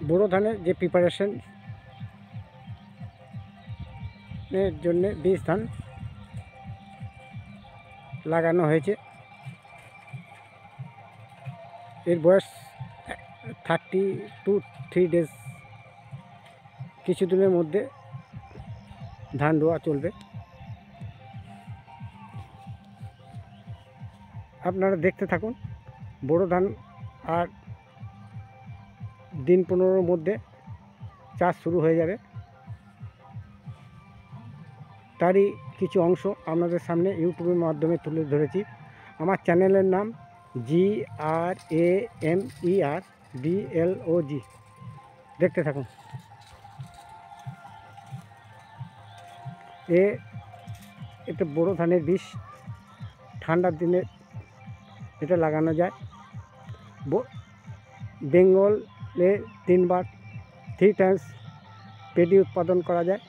বোরো ধানের যে প্রিপারেশন এর জন্য বীজ ধান লাগানো হয়েছে। এর বয়স 3 ডেজ। কিছুদিনের মধ্যে ধান রোয়া চলবে। আপনারা দেখতে থাকুন। বোরো ধান আর দিন 15-র মধ্যে চাষ শুরু হয়ে যাবে। তারই কিছু অংশ আপনাদের সামনে ইউটিউবের মাধ্যমে তুলে ধরেছি। আমার চ্যানেলের নাম GRAMER BLOG। দেখতে থাকুন। এটা বোরো ধানের বীজ। ঠান্ডার দিনে এটা লাগানো যায়। বেঙ্গলে 3 টাইমস পেডি উৎপাদন করা যায়।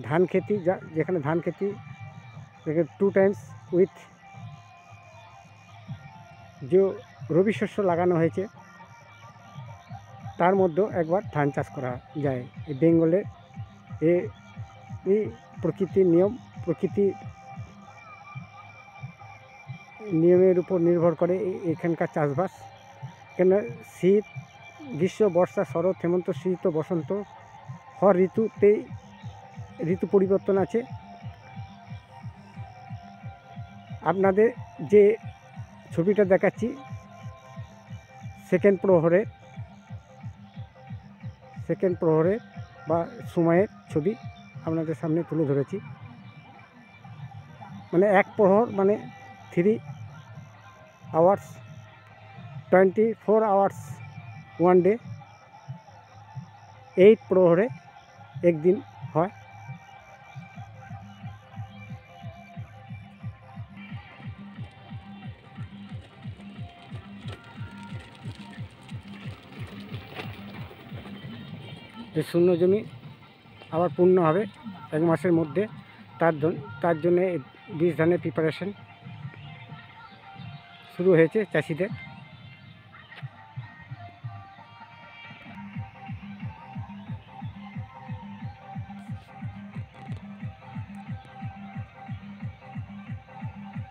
ধান খেতি যেখানে ধান খেতি 2 টাইমস উইথ যে রবি শস্য লাগানো হয়েছে তার মধ্যেও একবার ধান চাষ করা যায়। এই বেঙ্গলে এই প্রকৃতির নিয়মের উপর নির্ভর করে এখানকার চাষবাস। এখানে শীত, গ্রীষ্ম, বর্ষা, শরৎ, হেমন্ত, শীত, বসন্ত হর ঋতুতেই ঋতু পরিবর্তন আছে। আপনাদের যে ছবিটা দেখাচ্ছি সেকেন্ড প্রহরে বা সময়ের ছবি আপনাদের সামনে তুলে ধরেছি। মানে এক প্রহর মানে 3 আওয়ার্স, 24 আওয়ার্স 1 ডে। 8 প্রহরে একদিন হয়। এই শূন্য জমি আবার পূর্ণ হবে 1 মাসের মধ্যে। তার জন্য বীজ ধানের প্রিপারেশন শুরু হয়েছে চাষিদের।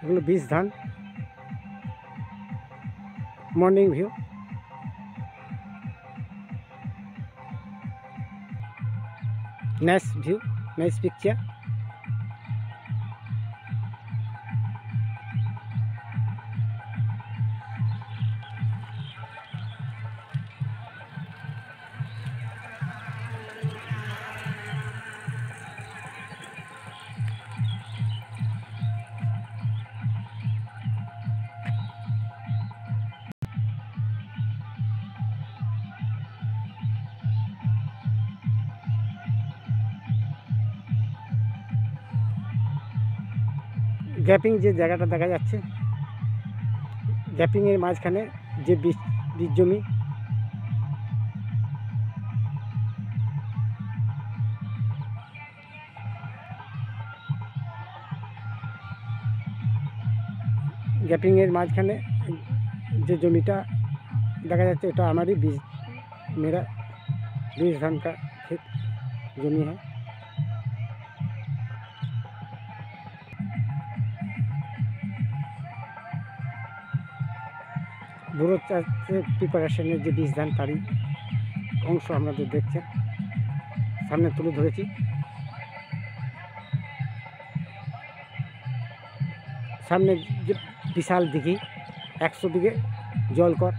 এগুলো বীজ ধান। Morning view. Nice picture. Gapping যে জায়গাটা দেখা যাচ্ছে, গ্যাপিংয়ের মাঝখানে যে বীজ জমি, গ্যাপিংয়ের মাঝখানে যে জমিটা দেখা যাচ্ছে এটা আমারই मेरा बीज धान का खेत जमी है। বোরো চাষের প্রিপারেশনের যে বীজ ধান তারই অংশ আপনাদের দেখছেন, সামনে তুলে ধরেছি। সামনে যে বিশাল দিঘি, 100 বিঘে জলকর।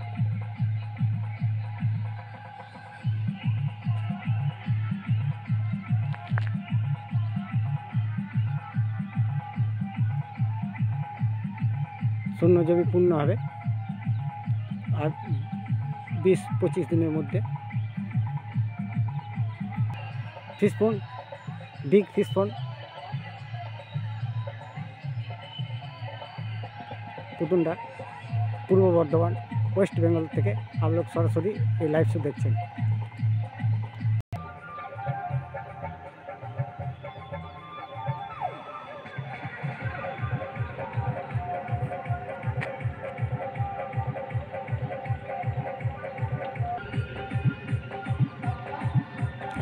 শূন্য জমি পূর্ণ হবে আর 20-25 দিনের মধ্যে। বিগ ফিশ পন্ড পুতুন্ডা, পূর্ব বর্ধমান, ওয়েস্ট বেঙ্গল থেকে आप लोग সরাসরি এই লাইভ শো দেখছেন।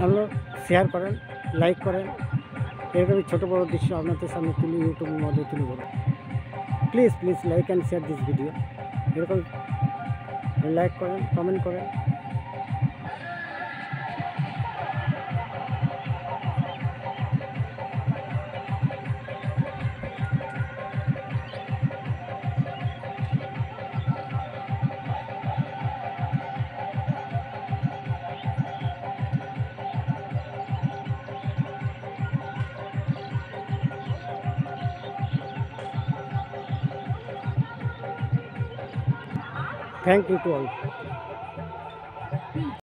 আপনারা শেয়ার করেন, লাইক করেন, এরকমই ছোটো বড়ো দৃশ্য আপনাদের সামনে তুলে ইউটিউবের মধ্যে তুলে ধরুন। Please please like and share this video. এরকম লাইক করেন, কমেন্ট করেন। Thank you to all.